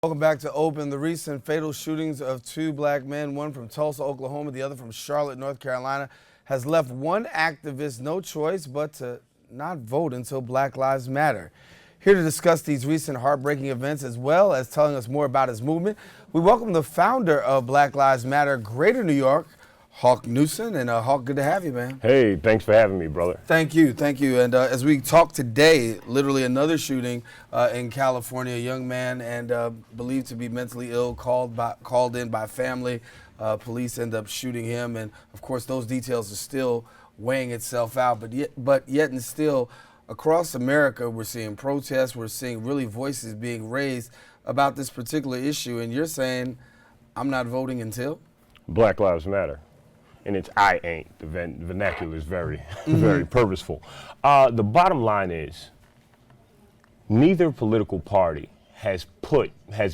Welcome back to Open. The recent fatal shootings of two black men, one from Tulsa, Oklahoma, the other from Charlotte, North Carolina, has left one activist no choice but to not vote until Black Lives Matter. Here to discuss these recent heartbreaking events as well as telling us more about his movement, we welcome the founder of Black Lives Matter Greater New York, Hawk Newson. And Hawk, good to have you, man. Hey, thanks for having me, brother. Thank you. And as we talk today, literally another shooting in California, a young man and believed to be mentally ill, called in by family. Police end up shooting him, and of course those details are still weighing itself out. But yet and still, across America, we're seeing protests. We're seeing really voices being raised about this particular issue. And you're saying, I'm not voting until Black Lives Matter. And it's Aint. The vernacular is very, very purposeful. The bottom line is, neither political party has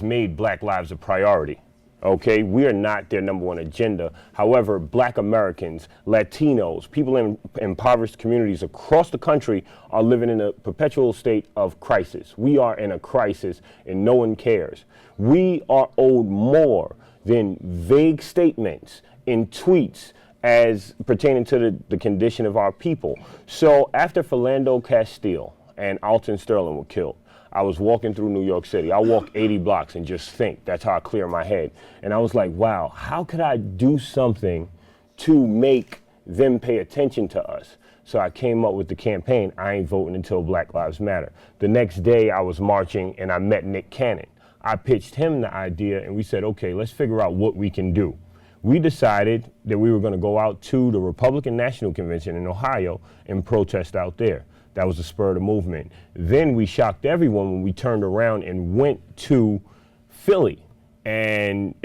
made Black lives a priority. Okay, we are not their number one agenda. However, Black Americans, Latinos, people in impoverished communities across the country are living in a perpetual state of crisis. We are in a crisis and no one cares. We are owed more than vague statements in tweets as pertaining to the condition of our people. So after Philando Castile and Alton Sterling were killed, I was walking through New York City. I walk 80 blocks and just think. That's how I clear my head. And I was like, wow, how could I do something to make them pay attention to us? So I came up with the campaign, I ain't voting until Black Lives Matter. The next day I was marching and I met Nick Cannon. I pitched him the idea and we said, okay, let's figure out what we can do. We decided that we were going to go out to the Republican National Convention in Ohio and protest out there. That was the spur of the movement. Then we shocked everyone when we turned around and went to Philly. And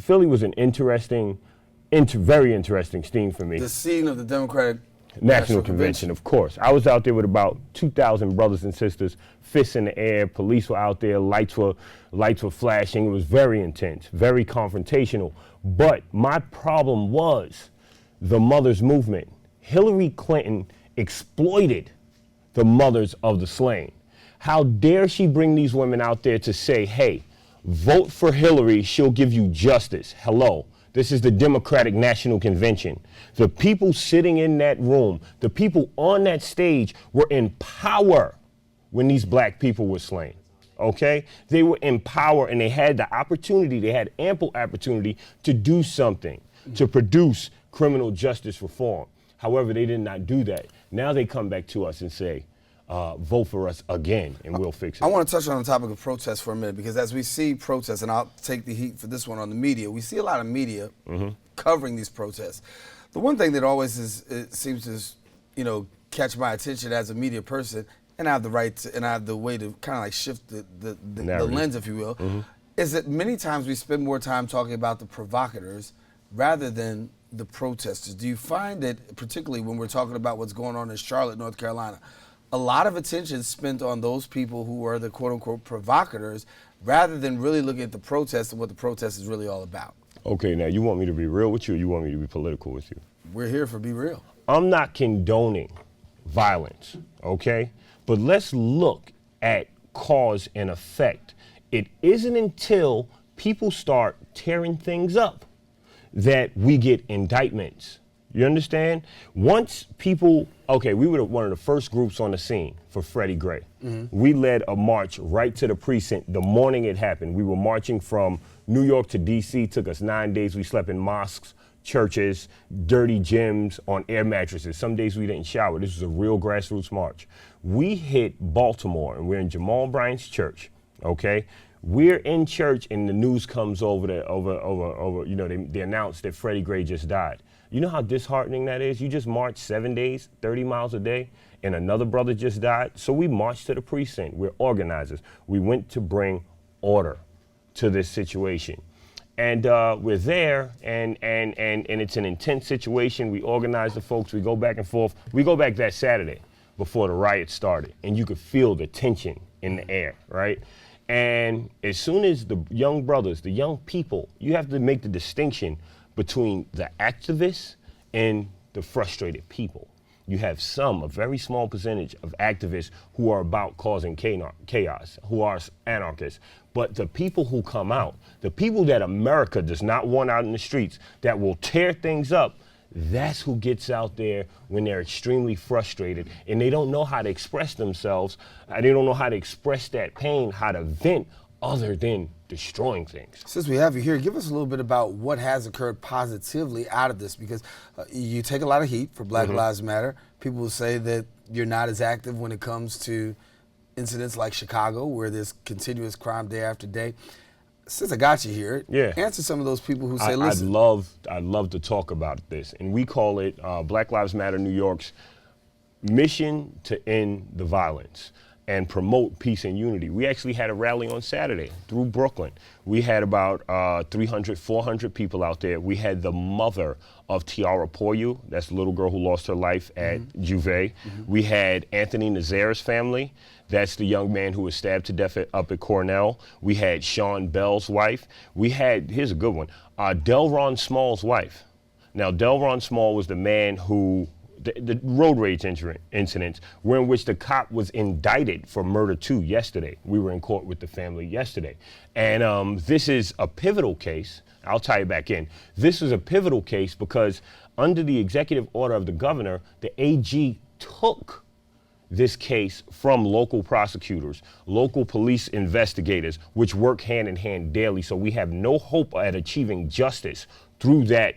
Philly was an very interesting scene for me. The scene of the Democratic National Convention, of course. I was out there with about 2,000 brothers and sisters, fists in the air, police were out there, lights were flashing. It was very intense, very confrontational. But my problem was the mothers movement. Hillary Clinton exploited the mothers of the slain. How dare she bring these women out there to say, hey, vote for Hillary, she'll give you justice. Hello. This is the Democratic National Convention. The people sitting in that room, the people on that stage were in power when these black people were slain, okay? They were in power and they had the opportunity, they had ample opportunity to do something, to produce criminal justice reform. However, they did not do that. Now they come back to us and say, vote for us again and we'll fix it. I want to touch on the topic of protests for a minute because as we see protests, and I'll take the heat for this one on the media, we see a lot of media covering these protests. The one thing that always seems to catch my attention as a media person, and I have the right to, and I have the way to kind of like shift the lens, if you will, is that many times we spend more time talking about the provocateurs rather than the protesters. Do you find that, particularly when we're talking about what's going on in Charlotte, North Carolina, a lot of attention is spent on those people who are the quote-unquote provocateurs rather than really looking at the protest and what the protest is really all about? Okay, now you want me to be real with you or you want me to be political with you? We're here for Be Real. I'm not condoning violence, okay? But let's look at cause and effect. It isn't until people start tearing things up that we get indictments. You understand? Once people, okay, we were one of the first groups on the scene for Freddie Gray. We led a march right to the precinct the morning it happened. We were marching from New York to DC, took us 9 days. We slept in mosques, churches, dirty gyms, on air mattresses. Some days we didn't shower. This was a real grassroots march. We hit Baltimore and we're in Jamal Bryant's church, okay? We're in church and the news comes over, they announced that Freddie Gray just died. You know how disheartening that is? You just marched 7 days, 30 miles a day, and another brother just died. So we marched to the precinct. We're organizers. We went to bring order to this situation. And we're there, and it's an intense situation. We organize the folks. We go back and forth. We go back that Saturday before the riot started, and you could feel the tension in the air, right? And as soon as the young brothers, the young people, you have to make the distinction between the activists and the frustrated people. you have a very small percentage of activists who are about causing chaos, who are anarchists. But the people who come out, the people that America does not want out in the streets, that will tear things up, that's who gets out there when they're extremely frustrated and they don't know how to express themselves. They don't know how to express that pain, how to vent other than destroying things. Since we have you here, give us a little bit about what has occurred positively out of this, because you take a lot of heat for Black Lives Matter. People will say that you're not as active when it comes to incidents like Chicago, where there's continuous crime day after day. Since I got you here, answer some of those people who say, listen. I'd love to talk about this. And we call it Black Lives Matter New York's mission to end the violence and promote peace and unity. We actually had a rally on Saturday through Brooklyn. We had about 300, 400 people out there. We had the mother of Tiara Poyu, that's the little girl who lost her life at Juve. We had Anthony Nazar's family. That's the young man who was stabbed to death up at Cornell. We had Sean Bell's wife. We had, here's a good one, Delron Small's wife. Now, Delron Small was the man who, the road rage incidents, where in which the cop was indicted for murder too yesterday. We were in court with the family yesterday. And this is a pivotal case. I'll tie it back in. This is a pivotal case because under the executive order of the governor, the AG took this case from local prosecutors, local police investigators, which work hand in hand daily. So we have no hope at achieving justice through that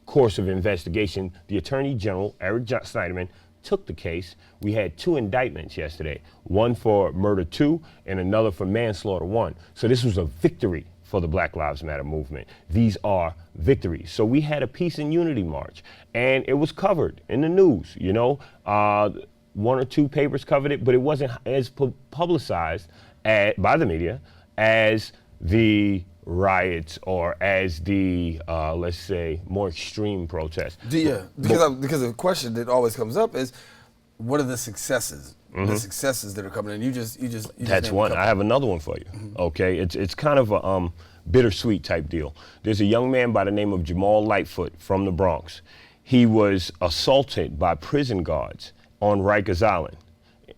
course of investigation. The Attorney General, Eric Snyderman, took the case. We had 2 indictments yesterday, one for murder 2 and another for manslaughter 1. So this was a victory for the Black Lives Matter movement. These are victories. So we had a peace and unity march, and it was covered in the news, you know. 1 or 2 papers covered it, but it wasn't as publicized by the media as the riots or as the, let's say, more extreme protests. Because the question that always comes up is, what are the successes? The successes that are coming in. You just That's one. I have another one for you. Okay, it's kind of a bittersweet type deal. There's a young man by the name of Jamal Lightfoot from the Bronx. He was assaulted by prison guards on Rikers Island.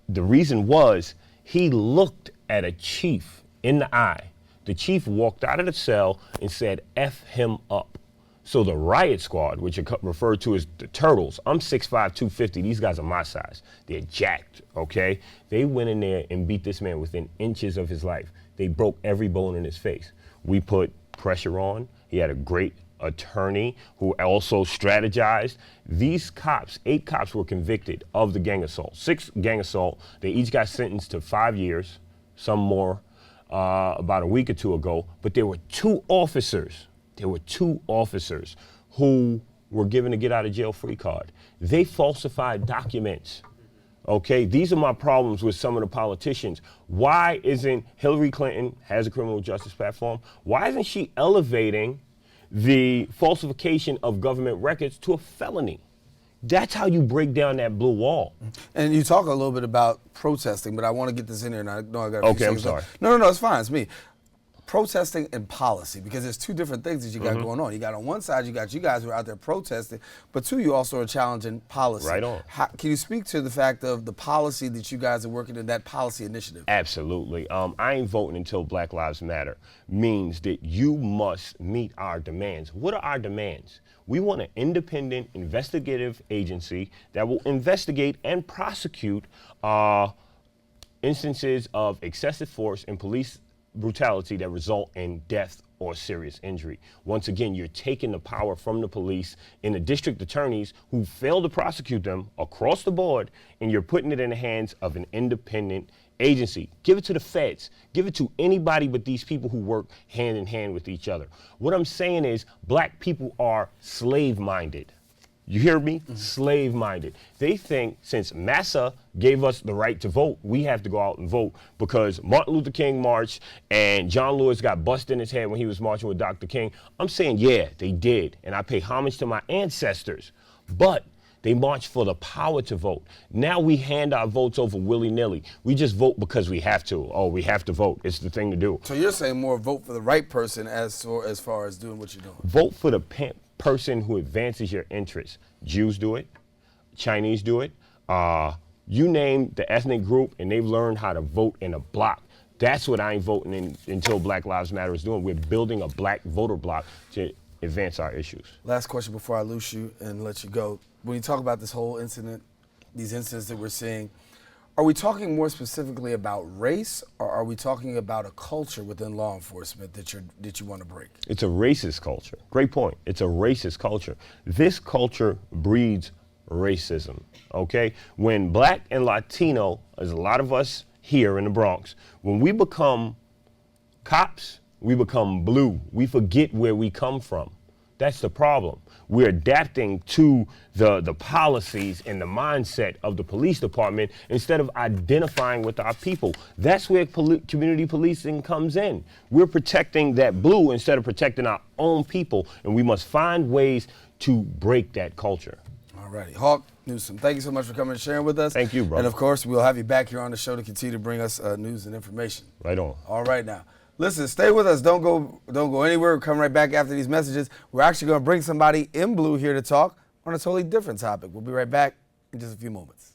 The reason was he looked at a chief in the eye. The chief walked out of the cell and said, F him up. So the riot squad, which are referred to as the Turtles, I'm 6'5", 250, these guys are my size. They're jacked, okay? They went in there and beat this man within inches of his life. They broke every bone in his face. We put pressure on. He had a great attorney who also strategized. These cops, 8 cops were convicted of the gang assault, 6 gang assault. They each got sentenced to 5 years, some more, about a week or 2 ago. But there were 2 officers. There were 2 officers who were given a get out of jail free card. They falsified documents. Okay, these are my problems with some of the politicians. Why isn't Hillary Clinton has a criminal justice platform? Why isn't she elevating the falsification of government records to a felony? That's how you break down that blue wall. And you talk a little bit about protesting, but I want to get this in here, and I know I got a few Okay, I'm sorry. No, it's fine. It's me. Protesting and policy, because there's 2 different things that you got going on. You got on one side, you got you guys who are out there protesting, but 2, you also are challenging policy. Right on. Can you speak to the fact of the policy that you guys are working in, that policy initiative? Absolutely. I ain't voting until Black Lives Matter means that you must meet our demands. What are our demands? We want an independent investigative agency that will investigate and prosecute instances of excessive force and police brutality that result in death or serious injury. Once again, you're taking the power from the police and the district attorneys who fail to prosecute them across the board, and you're putting it in the hands of an independent agency. Give it to the feds. Give it to anybody but these people who work hand in hand with each other. What I'm saying is black people are slave-minded. You hear me? Slave-minded. They think since Massa gave us the right to vote, we have to go out and vote because Martin Luther King marched and John Lewis got busted in his head when he was marching with Dr. King. I'm saying, yeah, they did. And I pay homage to my ancestors. But they marched for the power to vote. Now we hand our votes over willy-nilly. We just vote because we have to. Oh, we have to vote. It's the thing to do. So you're saying more vote for the right person as far as doing what you're doing? Vote for the person who advances your interests. Jews do it. Chinese do it. You name the ethnic group, and they've learned how to vote in a block. That's what I ain't voting in until Black Lives Matter is doing. We're building a black voter block to advance our issues. Last question before I loose you and let you go. When you talk about this whole incident, these incidents that we're seeing, are we talking more specifically about race, or are we talking about a culture within law enforcement that you want to break? It's a racist culture. Great point. It's a racist culture. This culture breeds racism, okay? When Black and Latino, as a lot of us here in the Bronx, when we become cops, we become blue. We forget where we come from. That's the problem. We're adapting to the policies and the mindset of the police department instead of identifying with our people. That's where community policing comes in. We're protecting that blue instead of protecting our own people, and we must find ways to break that culture. All righty. Hawk Newsome, thank you so much for coming and sharing with us. Thank you, bro. And of course, we'll have you back here on the show to continue to bring us news and information. Right on. All right now. Listen, stay with us. Don't go anywhere. We'll come right back after these messages. We're actually going to bring somebody in blue here to talk on a totally different topic. We'll be right back in just a few moments.